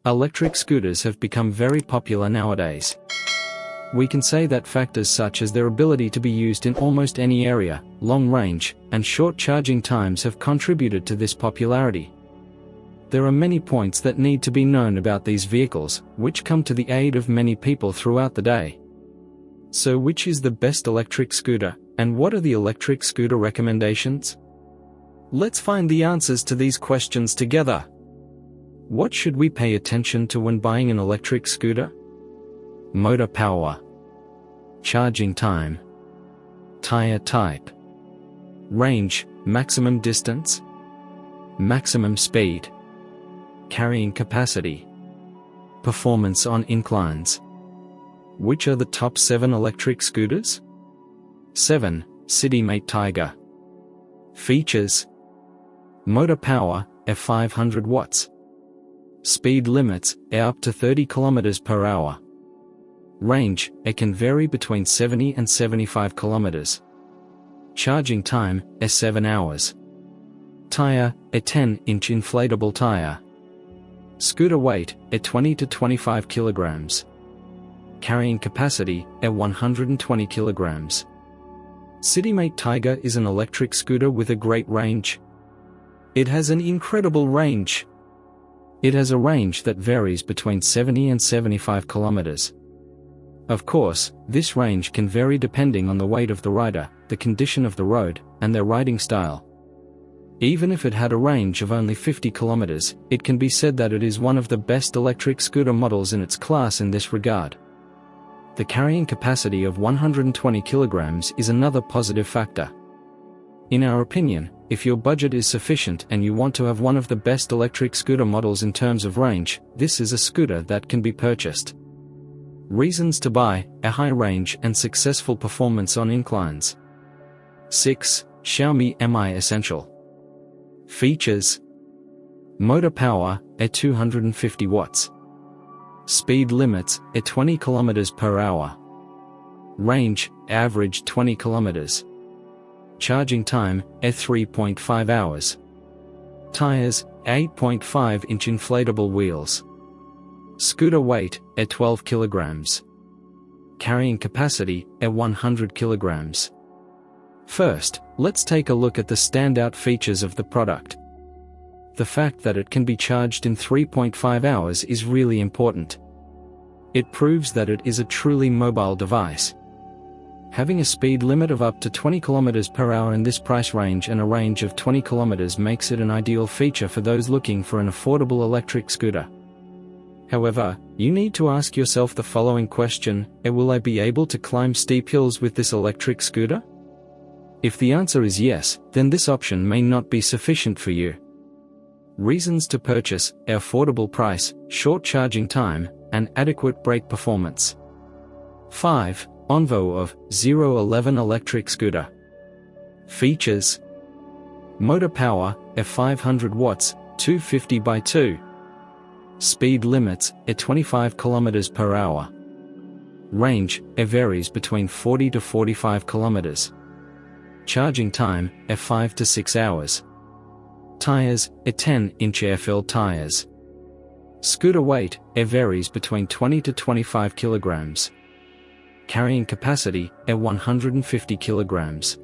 Electric scooters have become very popular nowadays. We can say that factors such as their ability to be used in almost any area, long range, and short charging times have contributed to this popularity. There are many points that need to be known about these vehicles, which come to the aid of many people throughout the day. So which is the best electric scooter, and what are the electric scooter recommendations? Let's find the answers to these questions together. What should we pay attention to when buying an electric scooter? Motor power, charging time, tire type, range, maximum distance, maximum speed, carrying capacity, performance on inclines. Which are the top 7 electric scooters? 7. CityMate Tiger. Features: motor power, 500 watts. Speed limits, up to 30 km per hour. Range, can vary between 70 and 75 km. Charging time, 7 hours. Tire, a 10-inch inflatable tire. Scooter weight, 20 to 25 kilograms. Carrying capacity, 120 kilograms. CityMate Tiger is an electric scooter with a great range. It has an incredible range. It has a range that varies between 70 and 75 kilometers. Of course, this range can vary depending on the weight of the rider, the condition of the road, and their riding style. Even if it had a range of only 50 kilometers, it can be said that it is one of the best electric scooter models in its class in this regard. The carrying capacity of 120 kilograms is another positive factor. In our opinion, if your budget is sufficient and you want to have one of the best electric scooter models in terms of range, this is a scooter that can be purchased. Reasons to buy: a high range and successful performance on inclines. 6. Xiaomi Mi Essential. Features: motor power, 250 watts. Speed limits, 20 km per hour. Range, average 20 km. Charging time, 3.5 hours. Tires, 8.5-inch inflatable wheels. Scooter weight, 12 kilograms. Carrying capacity, 100 kilograms. First, let's take a look at the standout features of the product. The fact that it can be charged in 3.5 hours is really important. It proves that it is a truly mobile device. Having a speed limit of up to 20 km per hour in this price range and a range of 20 km makes it an ideal feature for those looking for an affordable electric scooter. However, you need to ask yourself the following question: will I be able to climb steep hills with this electric scooter? If the answer is yes, then this option may not be sufficient for you. Reasons to purchase: affordable price, short charging time, and adequate brake performance. 5. Onvo of 011 electric scooter. Features: motor power, 500 watts, 250 by 2. Speed limits, 25 km per hour. Range, varies between 40 to 45 km. Charging time, 5 to 6 hours. Tires, 10-inch air-filled tires. Scooter weight, varies between 20 to 25 kilograms. Carrying capacity, 150 kilograms.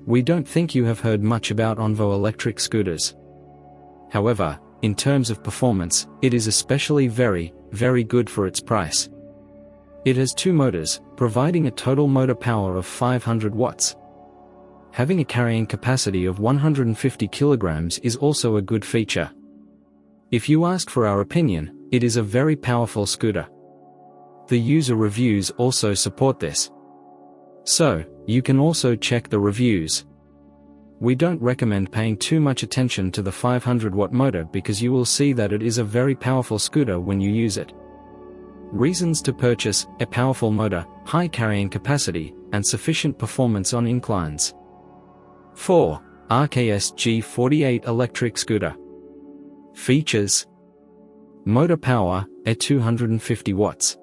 We don't think you have heard much about Onvo electric scooters. However, in terms of performance, it is especially very good for its price. It has 2 motors, providing a total motor power of 500 watts. Having a carrying capacity of 150 kilograms is also a good feature. If you ask for our opinion, it is a very powerful scooter. The user reviews also support this. So, you can also check the reviews. We don't recommend paying too much attention to the 500-watt motor because you will see that it is a very powerful scooter when you use it. Reasons to purchase: a powerful motor, high carrying capacity, and sufficient performance on inclines. 4. RKS G48 electric scooter. Features: motor power, 250 watts.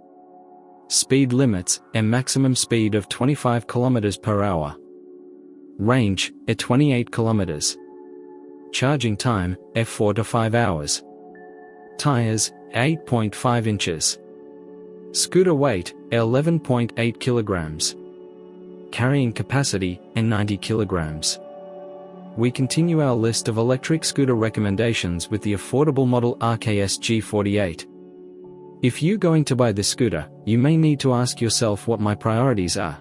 Speed limits, a maximum speed of 25 km per hour. Range, 28 km. Charging time, 4 to 5 hours. Tires, 8.5 inches. Scooter weight, 11.8 kilograms. Carrying capacity, 90 kilograms. We continue our list of electric scooter recommendations with the affordable model RKS G48. If you're going to buy this scooter, you may need to ask yourself what my priorities are.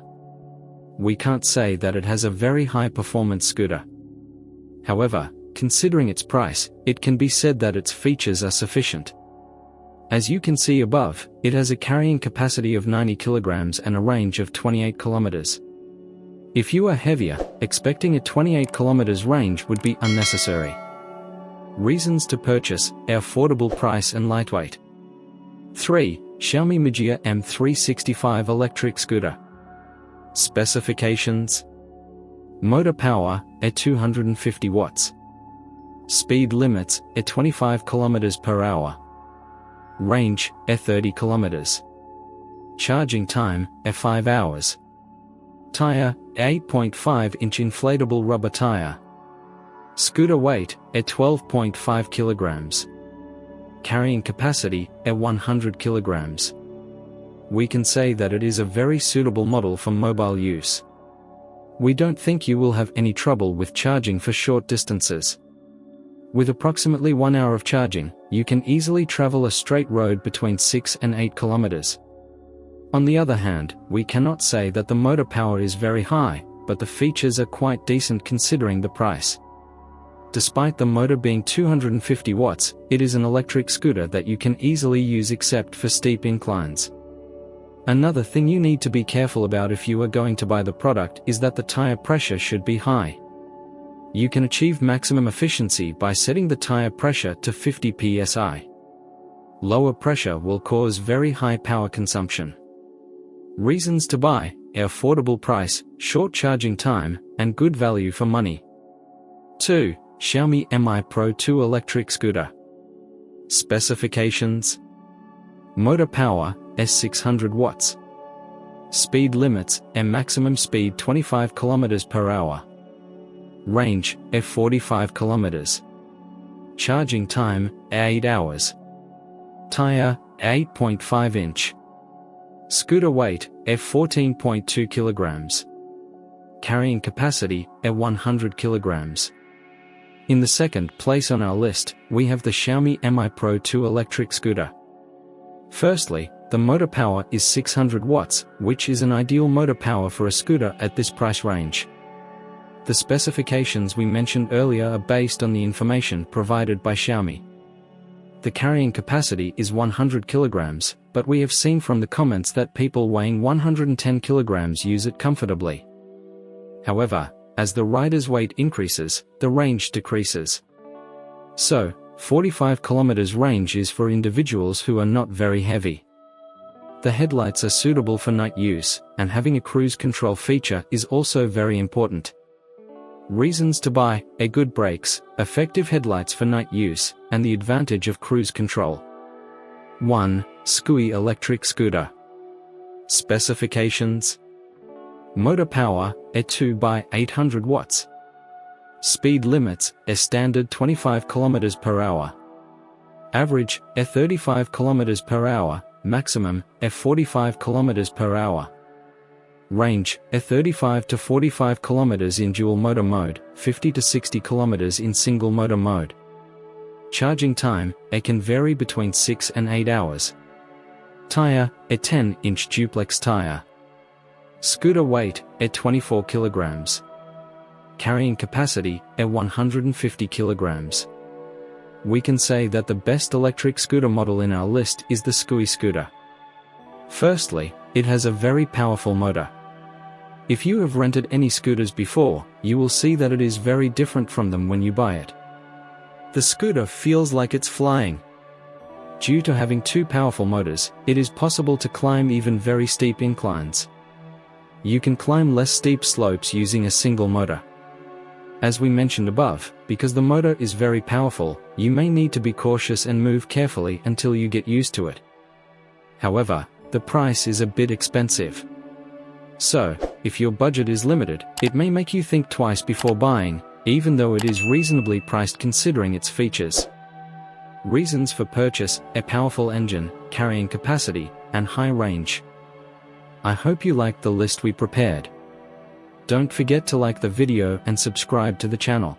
We can't say that it has a very high performance scooter. However, considering its price, it can be said that its features are sufficient. As you can see above, it has a carrying capacity of 90 kilograms and a range of 28 kilometers. If you are heavier, expecting a 28 kilometers range would be unnecessary. Reasons to purchase: affordable price and lightweight. 3. Xiaomi Mijia M365 electric scooter. Specifications: motor power, 250 watts. Speed limits, 25 km per hour. Range, 30 km. Charging time, 5 hours. Tire, 8.5-inch inflatable rubber tire. Scooter weight, 12.5 kilograms. Carrying capacity, 100 kilograms. We can say that it is a very suitable model for mobile use. We don't think you will have any trouble with charging for short distances. With approximately 1 hour of charging, you can easily travel a straight road between 6 and 8 kilometers. On the other hand, we cannot say that the motor power is very high, but the features are quite decent considering the price. Despite the motor being 250 watts, it is an electric scooter that you can easily use except for steep inclines. Another thing you need to be careful about if you are going to buy the product is that the tire pressure should be high. You can achieve maximum efficiency by setting the tire pressure to 50 psi. Lower pressure will cause very high power consumption. Reasons to buy: affordable price, short charging time, and good value for money. 2. Xiaomi Mi Pro 2 electric scooter. Specifications: motor power, 600 watts. Speed limits, maximum speed 25 km per hour. Range, 45 km. Charging time, 8 hours. Tire, 8.5 inch. Scooter weight, 14.2 kilograms. Carrying capacity, 100 kilograms. In the second place on our list, we have the Xiaomi Mi Pro 2 electric scooter. Firstly, the motor power is 600 watts, which is an ideal motor power for a scooter at this price range. The specifications we mentioned earlier are based on the information provided by Xiaomi. The carrying capacity is 100 kilograms, but we have seen from the comments that people weighing 110 kilograms use it comfortably. However, as the rider's weight increases, the range decreases. So, 45 kilometers range is for individuals who are not very heavy. The headlights are suitable for night use, and having a cruise control feature is also very important. Reasons to buy: good brakes, effective headlights for night use, and the advantage of cruise control. 1. Scoowy electric scooter. Specifications: motor power, 2 by 800 watts. Speed limits, standard 25 km per hour. Average, 35 km per hour, maximum, 45 km per hour. Range, 35 to 45 km in dual motor mode, 50 to 60 km in single motor mode. Charging time, can vary between 6 and 8 hours. Tire, 10-inch duplex tire. Scooter weight, 24 kilograms. Carrying capacity, 150 kilograms. We can say that the best electric scooter model in our list is the Scoowy scooter. Firstly, it has a very powerful motor. If you have rented any scooters before, you will see that it is very different from them when you buy it. The scooter feels like it's flying. Due to having two powerful motors, it is possible to climb even very steep inclines. You can climb less steep slopes using a single motor. As we mentioned above, because the motor is very powerful, you may need to be cautious and move carefully until you get used to it. However, the price is a bit expensive. So, if your budget is limited, it may make you think twice before buying, even though it is reasonably priced considering its features. Reasons for purchase: a powerful engine, carrying capacity, and high range. I hope you liked the list we prepared. Don't forget to like the video and subscribe to the channel.